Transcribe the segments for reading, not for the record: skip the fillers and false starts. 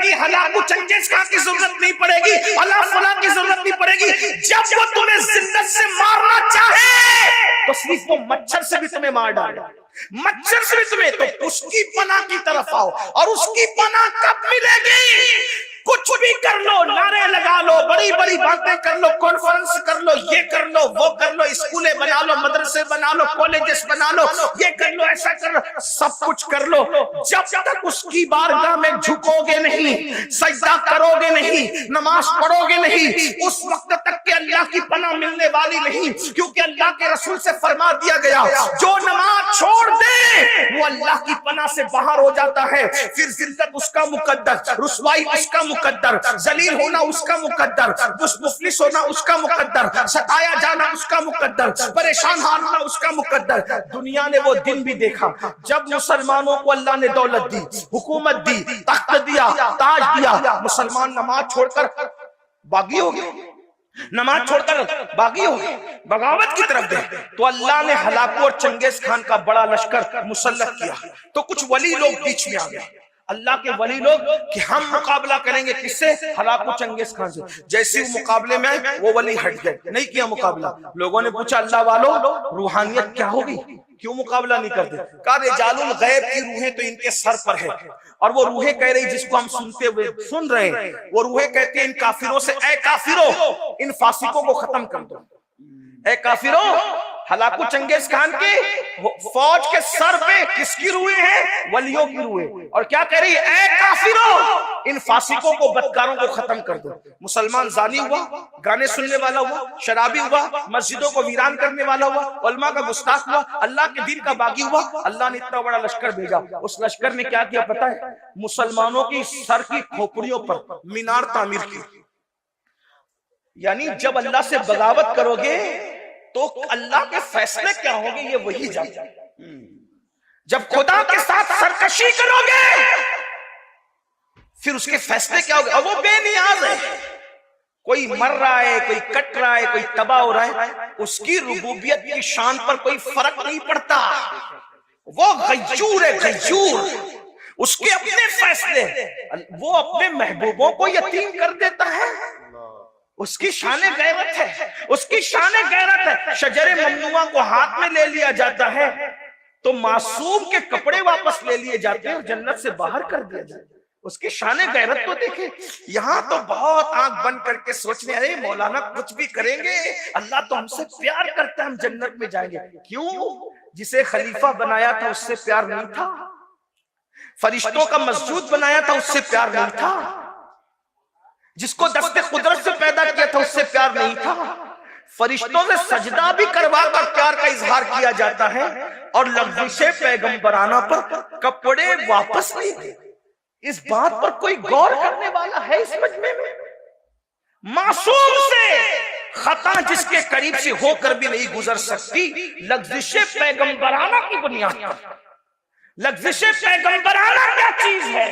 گی، ہلاکو چنگیز خان کی ضرورت نہیں پڑے گی، اللہ فلاں کی ضرورت نہیں پڑے گی. جب وہ تمہیں ذلت سے مارنا چاہے تو صرف وہ مچھر سے بھی تمہیں مار ڈالے، مچھر سے بھی تمہیں، تو اس کی پناہ کی طرف آؤ. اور اس کی پناہ کب ملے گی؟ کچھ بھی کر لو، نعرے لگا لو، بڑی بڑی باتیں کر لو، کانفرنس کر لو، یہ کر لو، وہ کر لو، اسکولیں بنا لو، مدرسے بنا لو، کالجز بنا لو، یہ کر لو، ایسا کر لو، سب کچھ کر لو، جب تک اس کی بارگاہ میں جھکو گے نہیں، سجدہ کرو گے نہیں، نماز پڑھو گے نہیں، اس وقت تک کہ اللہ کی پناہ ملنے والی نہیں. کیونکہ اللہ کے رسول سے فرما دیا گیا جو نماز چھوڑ دے وہ اللہ کی پناہ سے باہر ہو جاتا ہے. پھر ذلت اس کا مقدر، رسوائی اس کا مقدر، ذلیل ہونا اس کا مقدر، مفلس ہونا اس کا مقدر، ستایا جانا اس کا مقدر، پریشان ہونا اس کا مقدر. دنیا نے وہ دن بھی دیکھا جب مسلمانوں کو اللہ نے دولت دی، حکومت دی، تخت دیا، تاج دیا، مسلمان نماز چھوڑ کر باغی ہو گئے، نماز چھوڑ کر باغی ہو گئے، بغاوت کی طرف گئے. تو اللہ نے ہلاکو اور چنگیز خان کا بڑا لشکر مسلط کیا. تو کچھ ولی لوگ بیچ میں آ گئے، اللہ کے ولی لوگ، کہ ہم مقابلہ کریں گے کس سے؟ ہلاکو چنگیز خان سے. جیسے وہ مقابلے میں آئے وہ ولی ہٹ گئے، نہیں کیا مقابلہ. لوگوں نے پوچھا اللہ والو روحانیت کیا ہوگی، کیوں مقابلہ نہیں کرتے؟ کہا رجال الغیب کی روحیں تو ان کے سر پر ہے، اور وہ روحیں کہہ رہی جس کو ہم سنتے ہوئے سن رہے ہیں، وہ روحیں کہتے ہیں ان کافروں سے اے کافروں ان فاسقوں کو ختم کر دو. اے کافروں، ہلاکو چنگیز خان کی فوج کے سر پہ کس کی روحیں ہیں؟ ولیوں کی روحیں. اور کیا کہہ رہی ہے؟ اے کافروں ان فاسقوں کو، بدکاروں کو ختم کر دو. مسلمان زانی ہوا، گانے سننے والا ہوا، شرابی ہوا، مسجدوں کو ویران کرنے والا ہوا، علماء کا گستاخ ہوا، اللہ کے دین کا باغی ہوا. اللہ نے اتنا بڑا لشکر بھیجا. اس لشکر نے کیا کیا پتہ ہے؟ مسلمانوں کی سر کی کھوپڑیوں پر مینار تعمیر کی. یعنی جب اللہ سے بغاوت کرو گے تو اللہ کے فیصلے کیا ہوں گے یہ وہی جانتے ہیں. جب خدا کے ساتھ سرکشی کرو گے پھر اس کے فیصلے کیا ہوں گے. اور وہ بے نیاز ہے، کوئی مر رہا ہے، کوئی کٹ رہا ہے، کوئی تباہ ہو رہا ہے، اس کی ربوبیت کی شان پر کوئی فرق نہیں پڑتا. وہ غیور ہے، غیور. اس کے اپنے فیصلے، وہ اپنے محبوبوں کو یتیم کر دیتا ہے. اس کی شان غیرت ہے، اس کی شان غیرت ہے. شجر ممنوعہ کو ہاتھ میں لے لیا جاتا ہے تو معصوم کے کپڑے واپس لے لیے جاتے ہیں اور جنت سے باہر کر دیا جاتا ہے. اس کی شان غیرت تو دیکھیں. یہاں تو بہت آنکھ بند کر کے سوچنے ارے مولانا کچھ بھی کریں گے اللہ تو ہم سے پیار کرتا ہے، ہم جنت میں جائیں گے. کیوں؟ جسے خلیفہ بنایا تھا اس سے پیار نہیں تھا، فرشتوں کا مسجود بنایا تھا اس سے پیار نہیں تھا، جس کو دست قدرت سے پیدا کیا تھا اس سے پیار نہیں تھا. فرشتوں سے سجدہ بھی کروا کر پیار کا اظہار کیا جاتا ہے اور لغزش پیغمبرانہ پر کپڑے واپس نہیں دے. اس بات پر کوئی غور کرنے والا ہے اس مجمع میں؟ معصوم سے خطا جس کے قریب سے ہو کر بھی نہیں گزر سکتی لغزش پیغمبرانہ کی بنیاد پر. لغزش پیغمبرانہ کیا چیز ہے؟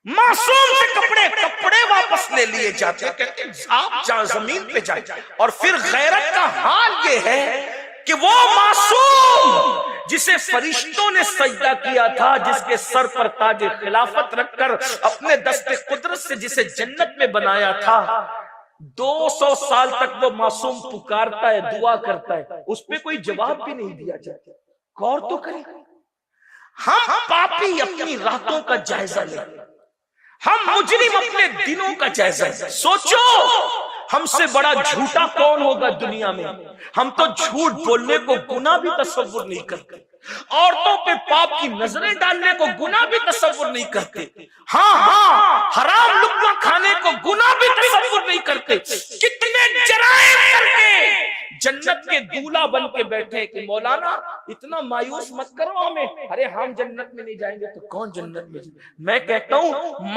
معصوم سے کپڑے واپس لے لیے جاتے، کہتے ہیں آپ زمین پہ جائیں. اور پھر غیرت کا حال یہ ہے کہ وہ معصوم جسے فرشتوں نے سجدہ کیا تھا، جس کے سر پر تاج خلافت رکھ کر اپنے دست قدرت سے جسے جنت میں بنایا تھا، 200 سال تک وہ معصوم پکارتا ہے، دعا کرتا ہے، اس پہ کوئی جواب بھی نہیں دیا جاتا. غور تو کریں. ہم پاپی اپنی راتوں کا جائزہ لیں، ہم مجرم اپنے دنوں کا جائزہ لیں. سوچو ہم سے بڑا جھوٹا کون ہوگا دنیا میں؟ ہم تو جھوٹ بولنے کو گناہ بھی تصور نہیں کرتے، عورتوں پہ پاپ کی نظریں ڈالنے کو گناہ بھی تصور نہیں کرتے، ہاں حرام لقمہ کھانے کو گناہ بھی تصور نہیں کرتے. کتنے جرائم کر کے جنت کے دولہا بن کے بیٹھے کہ مولانا اتنا مایوس مت کرو ہمیں، ارے ہم جنت میں نہیں جائیں گے تو کون جنت میں جائیں گے. میں کہتا ہوں